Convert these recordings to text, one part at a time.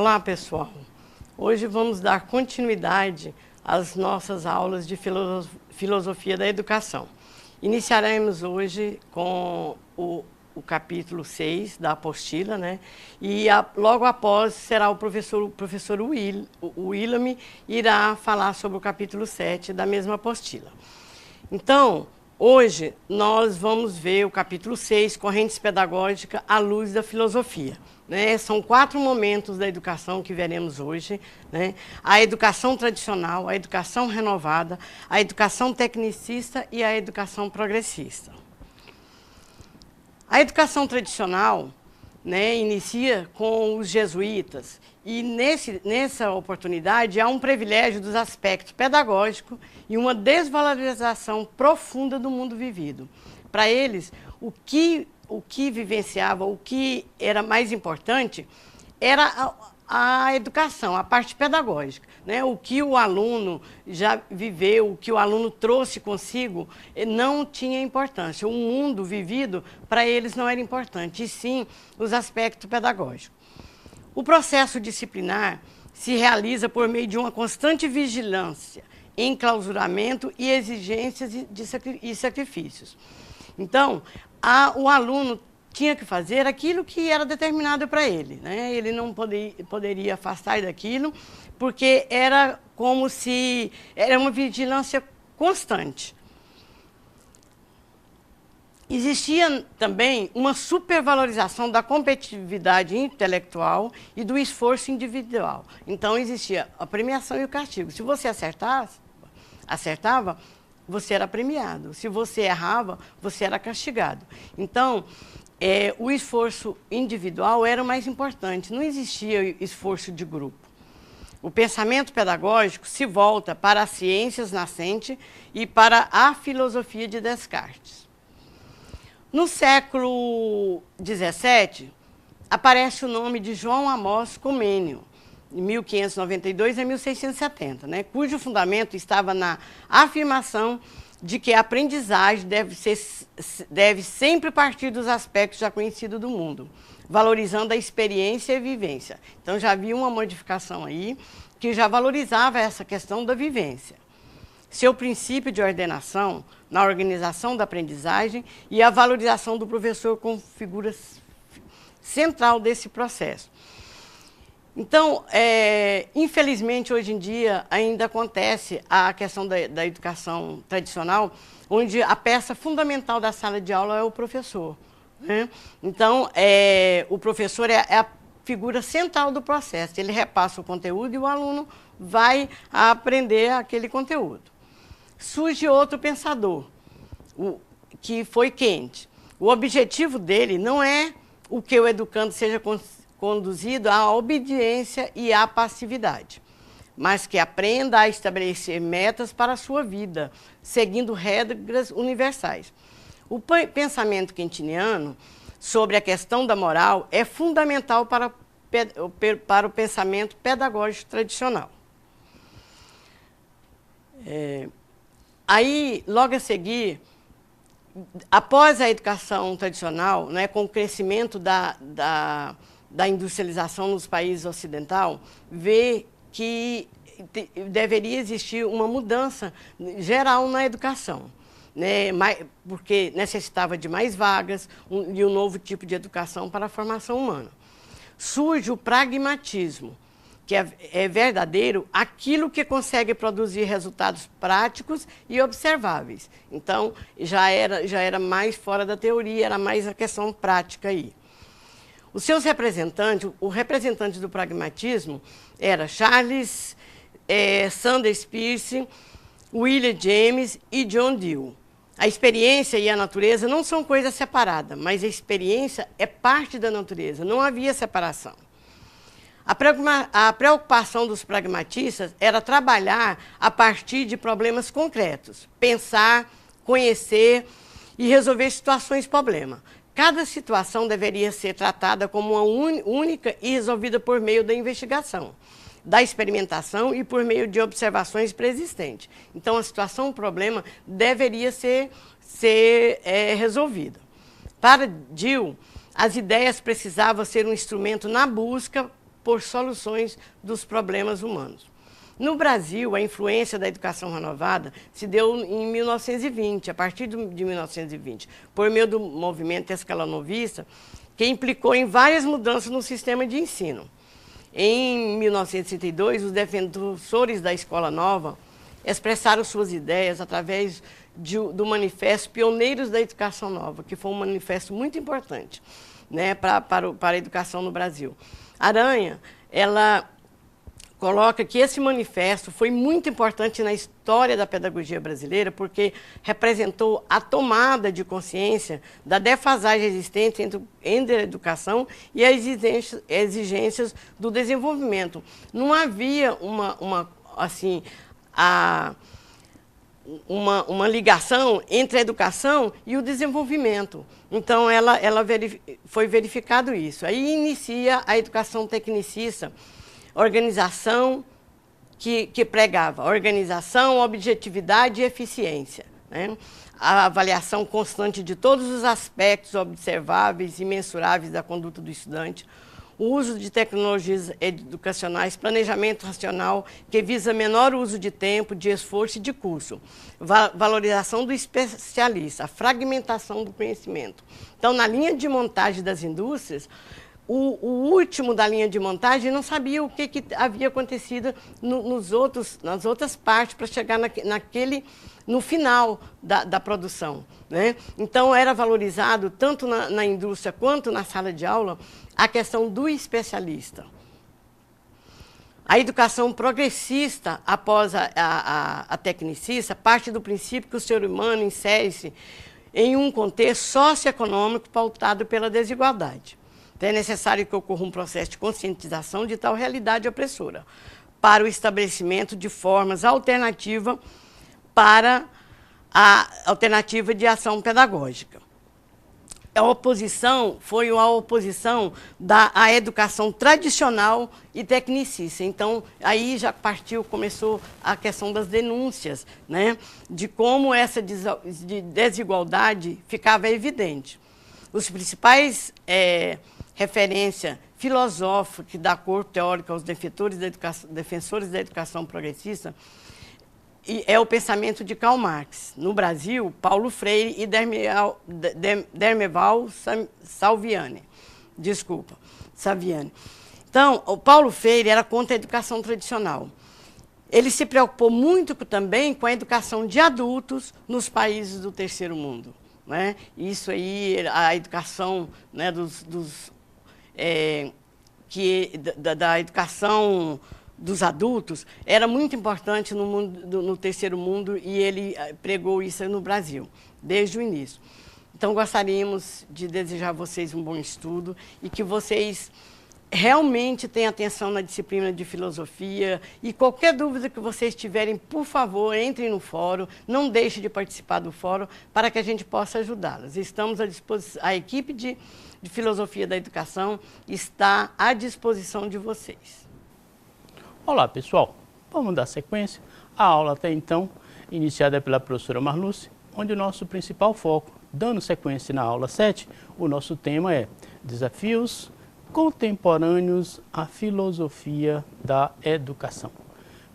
Olá, pessoal. Hoje vamos dar continuidade às nossas aulas de filosofia da educação. Iniciaremos hoje com o capítulo 6 da apostila, né? E logo após será o professor William irá falar sobre o capítulo 7 da mesma apostila. Então, hoje nós vamos ver o capítulo 6, Correntes Pedagógicas à luz da filosofia. Né? São 4 momentos da educação que veremos hoje, né? A educação tradicional, a educação renovada, a educação tecnicista e a educação progressista. A educação tradicional, né, inicia com os jesuítas e nessa oportunidade há um privilégio dos aspectos pedagógicos e uma desvalorização profunda do mundo vivido. Para eles, o que vivenciava, o que era mais importante era a educação, a parte pedagógica, né? O que o aluno já viveu, o que o aluno trouxe consigo, não tinha importância. O mundo vivido, para eles, não era importante, e sim os aspectos pedagógicos. O processo disciplinar se realiza por meio de uma constante vigilância, enclausuramento e exigências e sacrifícios. Então, o aluno tinha que fazer aquilo que era determinado para ele, né? Ele não poderia afastar daquilo, porque era como se era uma vigilância constante. Existia também uma supervalorização da competitividade intelectual e do esforço individual. Então, existia a premiação e o castigo. Se você acertava, você era premiado. Se você errava, você era castigado. Então, o esforço individual era o mais importante. Não existia esforço de grupo. O pensamento pedagógico se volta para as ciências nascentes e para a filosofia de Descartes. No século XVII, aparece o nome de João Amós Comênio, de 1592 a 1670, né, cujo fundamento estava na afirmação de que a aprendizagem deve sempre partir dos aspectos já conhecidos do mundo, valorizando a experiência e a vivência. Então, já havia uma modificação aí que já valorizava essa questão da vivência. Seu princípio de ordenação na organização da aprendizagem e a valorização do professor como figura central desse processo. Então, infelizmente, hoje em dia, ainda acontece a questão da educação tradicional, onde a peça fundamental da sala de aula é o professor, né? Então, o professor é a figura central do processo. Ele repassa o conteúdo e o aluno vai aprender aquele conteúdo. Surge outro pensador, que foi Kant. O objetivo dele não é o que o educando seja conduzido à obediência e à passividade, mas que aprenda a estabelecer metas para a sua vida, seguindo regras universais. O pensamento kantiano sobre a questão da moral é fundamental para o pensamento pedagógico tradicional. Aí, logo a seguir, após a educação tradicional, né, com o crescimento da industrialização nos países ocidentais, vê que deveria existir uma mudança geral na educação, né, porque necessitava de mais vagas e um novo tipo de educação para a formação humana. Surge o pragmatismo, que é verdadeiro aquilo que consegue produzir resultados práticos e observáveis. Então, já era mais fora da teoria, era mais a questão prática aí. Os seus representantes, o representante do pragmatismo era Charles Sanders Peirce, William James e John Dewey. A experiência e a natureza não são coisas separadas, mas a experiência é parte da natureza, não havia separação. A preocupação dos pragmatistas era trabalhar a partir de problemas concretos, pensar, conhecer e resolver situações problema. Cada situação deveria ser tratada como uma única e resolvida por meio da investigação, da experimentação e por meio de observações preexistentes. Então, a situação, o problema, deveria ser resolvida. Para Dewey, as ideias precisavam ser um instrumento na busca por soluções dos problemas humanos. No Brasil, a influência da educação renovada se deu em 1920, a partir de 1920, por meio do movimento escalonovista, que implicou em várias mudanças no sistema de ensino. Em 1932, os defensores da Escola Nova expressaram suas ideias através do manifesto Pioneiros da Educação Nova, que foi um manifesto muito importante, né, para a educação no Brasil. Aranha, ela coloca que esse manifesto foi muito importante na história da pedagogia brasileira, porque representou a tomada de consciência da defasagem existente entre a educação e as exigências do desenvolvimento. Não havia uma ligação entre a educação e o desenvolvimento. Então, foi verificado isso. Aí inicia a educação tecnicista, organização que pregava organização, objetividade e eficiência, né? A avaliação constante de todos os aspectos observáveis e mensuráveis da conduta do estudante, o uso de tecnologias educacionais, planejamento racional que visa menor uso de tempo, de esforço e de curso, valorização do especialista, a fragmentação do conhecimento. Então, na linha de montagem das indústrias, o último da linha de montagem não sabia o que havia acontecido nas outras partes para chegar no final da produção, né? Então, era valorizado, tanto na indústria quanto na sala de aula, a questão do especialista. A educação progressista, após a tecnicista, parte do princípio que o ser humano insere-se em um contexto socioeconômico pautado pela desigualdade. Então, é necessário que ocorra um processo de conscientização de tal realidade opressora, para o estabelecimento de formas alternativas para a alternativa de ação pedagógica. A oposição foi a oposição à educação tradicional e tecnicista. Então, aí já começou a questão das denúncias, né, de como essa desigualdade ficava evidente. Os principais referência filosófica que dá corpo teórico aos defensores da educação progressista é o pensamento de Karl Marx. No Brasil, Paulo Freire e Dermeval Saviani. Então, o Paulo Freire era contra a educação tradicional. Ele se preocupou muito também com a educação de adultos nos países do terceiro mundo, né? Isso aí, a educação, né, da educação dos adultos era muito importante no terceiro mundo, e ele pregou isso no Brasil, desde o início. Então, gostaríamos de desejar a vocês um bom estudo e que vocês realmente tenham atenção na disciplina de filosofia, e qualquer dúvida que vocês tiverem, por favor, entrem no fórum, não deixem de participar do fórum para que a gente possa ajudá-las. Estamos à disposição, a equipe de filosofia da educação está à disposição de vocês. Olá, pessoal. Vamos dar sequência. A aula até então, iniciada pela professora Marluce, onde o nosso principal foco, dando sequência na aula 7, o nosso tema é Desafios contemporâneos à filosofia da educação.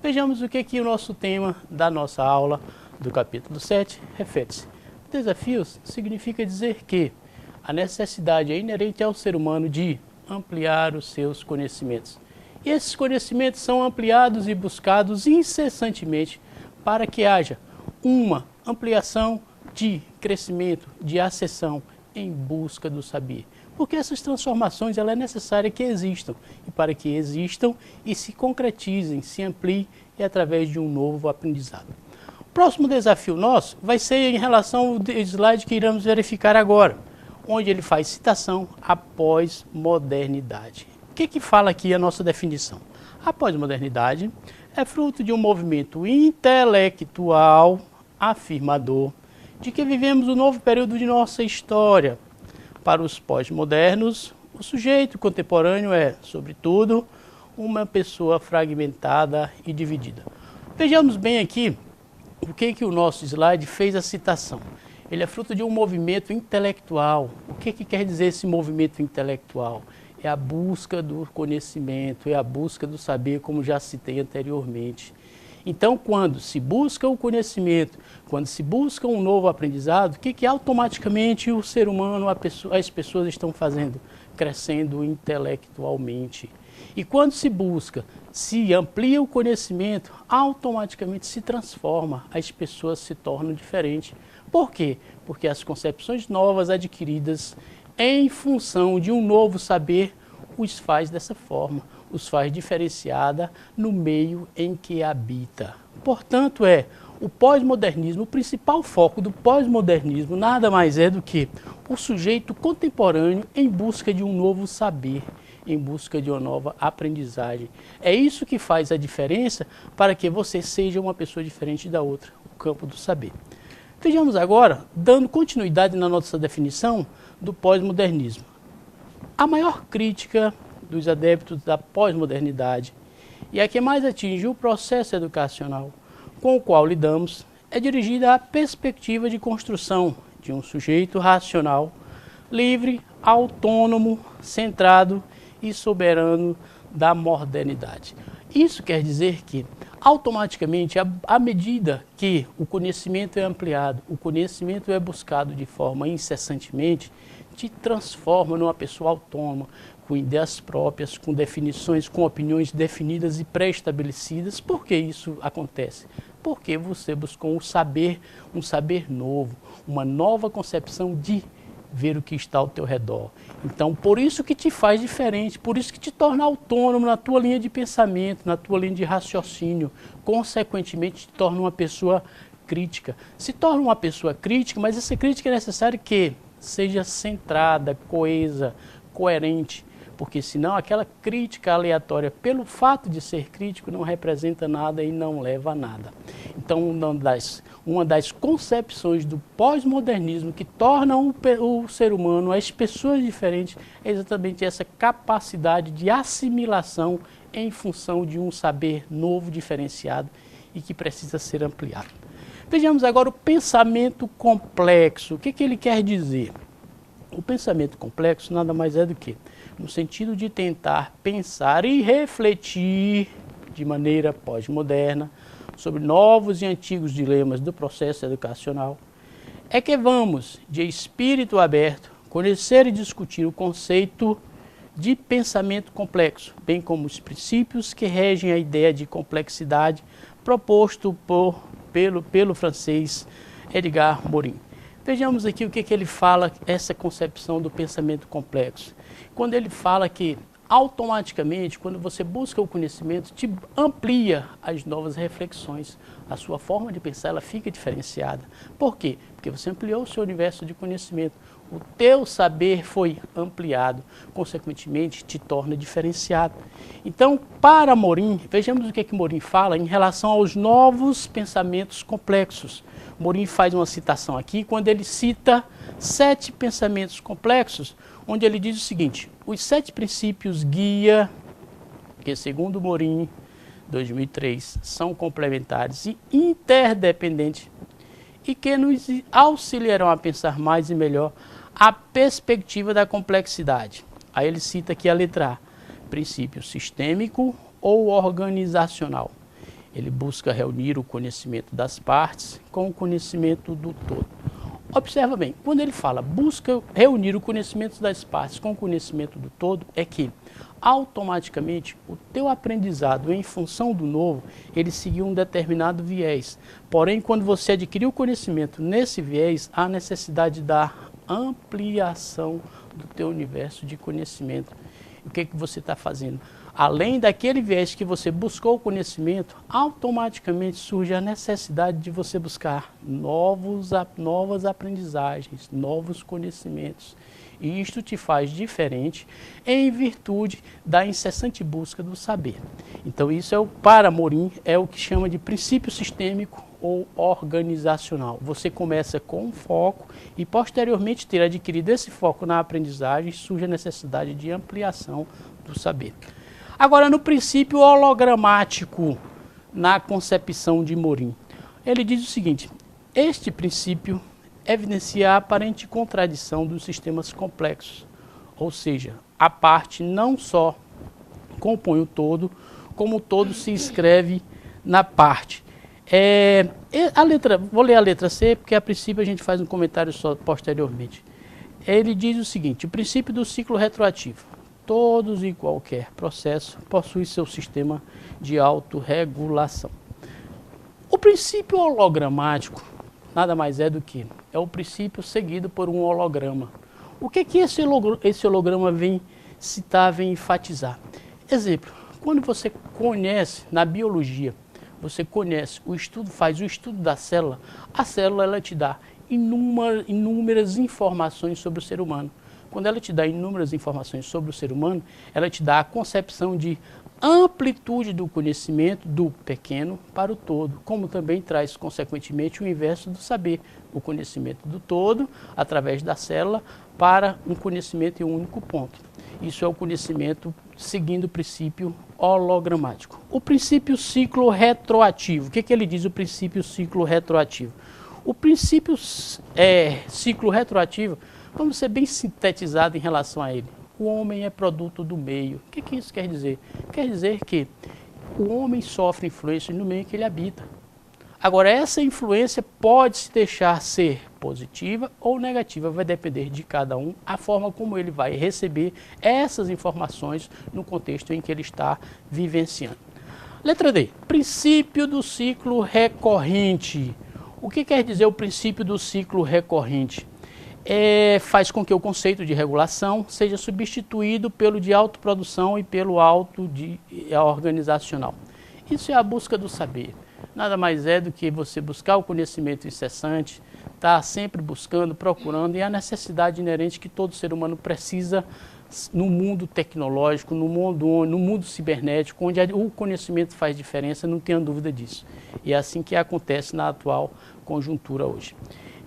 Vejamos o que o nosso tema da nossa aula do capítulo 7 refere-se. Desafios significa dizer que a necessidade é inerente ao ser humano de ampliar os seus conhecimentos. E esses conhecimentos são ampliados e buscados incessantemente para que haja uma ampliação de crescimento, de acessão em busca do saber. Porque essas transformações é necessário que existam. E para que existam e se concretizem, se ampliem, é através de um novo aprendizado. O próximo desafio nosso vai ser em relação ao slide que iremos verificar agora, onde ele faz citação à pós-modernidade. O que fala aqui a nossa definição? A pós-modernidade é fruto de um movimento intelectual afirmador de que vivemos um novo período de nossa história. Para os pós-modernos, o sujeito contemporâneo é, sobretudo, uma pessoa fragmentada e dividida. Vejamos bem aqui o que o nosso slide fez a citação. Ele é fruto de um movimento intelectual. O que quer dizer esse movimento intelectual? é a busca do conhecimento, é a busca do saber, como já citei anteriormente. Então, quando se busca o conhecimento, quando se busca um novo aprendizado, o que automaticamente o ser humano, as pessoas estão fazendo? Crescendo intelectualmente. E quando se busca, se amplia o conhecimento, automaticamente se transforma, as pessoas se tornam diferentes. Por quê? Porque as concepções novas adquiridas em função de um novo saber os faz dessa forma, os faz diferenciada no meio em que habita. Portanto, o pós-modernismo, o principal foco do pós-modernismo nada mais é do que o sujeito contemporâneo em busca de um novo saber, em busca de uma nova aprendizagem. É isso que faz a diferença para que você seja uma pessoa diferente da outra, o campo do saber. Vejamos agora, dando continuidade na nossa definição do pós-modernismo. A maior crítica dos adeptos da pós-modernidade e a que mais atinge o processo educacional com o qual lidamos é dirigida à perspectiva de construção de um sujeito racional, livre, autônomo, centrado e soberano da modernidade. Isso quer dizer que, automaticamente, à medida que o conhecimento é ampliado, o conhecimento é buscado de forma incessantemente, te transforma numa pessoa autônoma, com ideias próprias, com definições, com opiniões definidas e pré-estabelecidas. Por que isso acontece? Porque você buscou um saber novo, uma nova concepção de ver o que está ao teu redor. Então, por isso que te faz diferente, por isso que te torna autônomo na tua linha de pensamento, na tua linha de raciocínio. Consequentemente, te torna uma pessoa crítica. Se torna uma pessoa crítica, mas essa crítica é necessária que seja centrada, coesa, coerente, porque senão aquela crítica aleatória, pelo fato de ser crítico, não representa nada e não leva a nada. Então, uma das concepções do pós-modernismo que tornam o ser humano, as pessoas diferentes, é exatamente essa capacidade de assimilação em função de um saber novo, diferenciado e que precisa ser ampliado. Vejamos agora o pensamento complexo. O que ele quer dizer? O pensamento complexo nada mais é do que, no sentido de tentar pensar e refletir de maneira pós-moderna sobre novos e antigos dilemas do processo educacional, é que vamos, de espírito aberto, conhecer e discutir o conceito de pensamento complexo, bem como os princípios que regem a ideia de complexidade proposto pelo francês Edgar Morin. Vejamos aqui o que ele fala, essa concepção do pensamento complexo. Quando ele fala que automaticamente, quando você busca o conhecimento, te amplia as novas reflexões. A sua forma de pensar, ela fica diferenciada. Por quê? Porque você ampliou o seu universo de conhecimento. O teu saber foi ampliado, consequentemente, te torna diferenciado. Então, para Morin, vejamos o que Morin fala em relação aos novos pensamentos complexos. Morin faz uma citação aqui, quando ele cita 7 pensamentos complexos, onde ele diz o seguinte: os 7 princípios guia, que segundo Morin, 2003, são complementares e interdependentes e que nos auxiliarão a pensar mais e melhor a perspectiva da complexidade. Aí ele cita aqui a letra A, princípio sistêmico ou organizacional. Ele busca reunir o conhecimento das partes com o conhecimento do todo. Observa bem, quando ele fala busca reunir o conhecimento das partes com o conhecimento do todo, é que automaticamente o teu aprendizado em função do novo, ele seguiu um determinado viés. Porém, quando você adquiriu o conhecimento nesse viés, há necessidade da ampliação do teu universo de conhecimento. O que você está fazendo? Além daquele viés que você buscou o conhecimento, automaticamente surge a necessidade de você buscar novas aprendizagens, novos conhecimentos. E isto te faz diferente em virtude da incessante busca do saber. Então isso para Morin, é o que chama de princípio sistêmico ou organizacional. Você começa com um foco e posteriormente ter adquirido esse foco na aprendizagem, surge a necessidade de ampliação do saber. Agora, no princípio hologramático, na concepção de Morin, ele diz o seguinte: este princípio evidencia a aparente contradição dos sistemas complexos, ou seja, a parte não só compõe o todo, como o todo se escreve na parte. Vou ler a letra C, porque a princípio a gente faz um comentário só posteriormente. Ele diz o seguinte: o princípio do ciclo retroativo. Todos e qualquer processo possui seu sistema de autorregulação. O princípio hologramático nada mais é do que o princípio seguido por um holograma. O que esse holograma vem citar, vem enfatizar? Exemplo, quando você conhece na biologia, você conhece faz o estudo da célula, a célula ela te dá inúmeras informações sobre o ser humano. Quando ela te dá inúmeras informações sobre o ser humano, ela te dá a concepção de amplitude do conhecimento do pequeno para o todo, como também traz, consequentemente, o inverso do saber, o conhecimento do todo, através da célula, para um conhecimento em um único ponto. Isso é o conhecimento seguindo o princípio hologramático. O princípio ciclo retroativo. O que ele diz, o princípio ciclo retroativo? O princípio ciclo retroativo, vamos ser bem sintetizado em relação a ele. O homem é produto do meio. O que isso quer dizer? Quer dizer que o homem sofre influência no meio que ele habita. Agora, essa influência pode se deixar ser positiva ou negativa, vai depender de cada um, a forma como ele vai receber essas informações no contexto em que ele está vivenciando. Letra D, princípio do ciclo recorrente. O que quer dizer o princípio do ciclo recorrente? Faz com que o conceito de regulação seja substituído pelo de autoprodução e pelo organizacional. Isso é a busca do saber. Nada mais é do que você buscar o conhecimento incessante, estar sempre buscando, procurando, e a necessidade inerente que todo ser humano precisa no mundo tecnológico, no mundo cibernético, onde o conhecimento faz diferença, não tenha dúvida disso. E é assim que acontece na atual conjuntura hoje.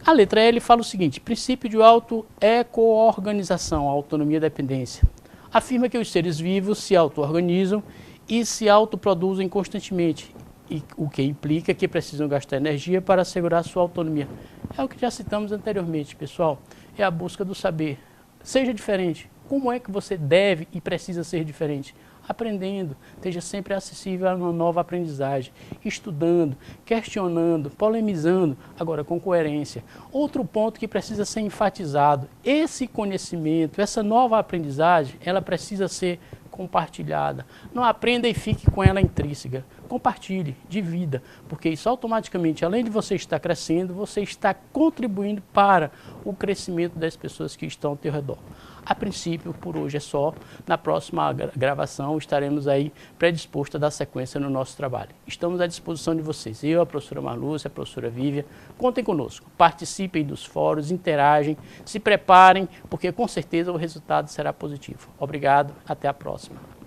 A letra L fala o seguinte: princípio de auto-eco-organização, autonomia e dependência. Afirma que os seres vivos se auto-organizam e se autoproduzem constantemente, o que implica que precisam gastar energia para assegurar sua autonomia. É o que já citamos anteriormente, pessoal. É a busca do saber. Seja diferente. Como é que você deve e precisa ser diferente? Aprendendo, esteja sempre acessível a uma nova aprendizagem, estudando, questionando, polemizando, agora com coerência. Outro ponto que precisa ser enfatizado: esse conhecimento, essa nova aprendizagem, ela precisa ser compartilhada. Não aprenda e fique com ela intrínseca. Compartilhe, divida, porque isso automaticamente, além de você estar crescendo, você está contribuindo para o crescimento das pessoas que estão ao teu redor. A princípio, por hoje é só. Na próxima gravação estaremos aí predispostos a dar sequência no nosso trabalho. Estamos à disposição de vocês. Eu, a professora Marlúcia, a professora Vívia, contem conosco. Participem dos fóruns, interagem, se preparem, porque com certeza o resultado será positivo. Obrigado, até a próxima.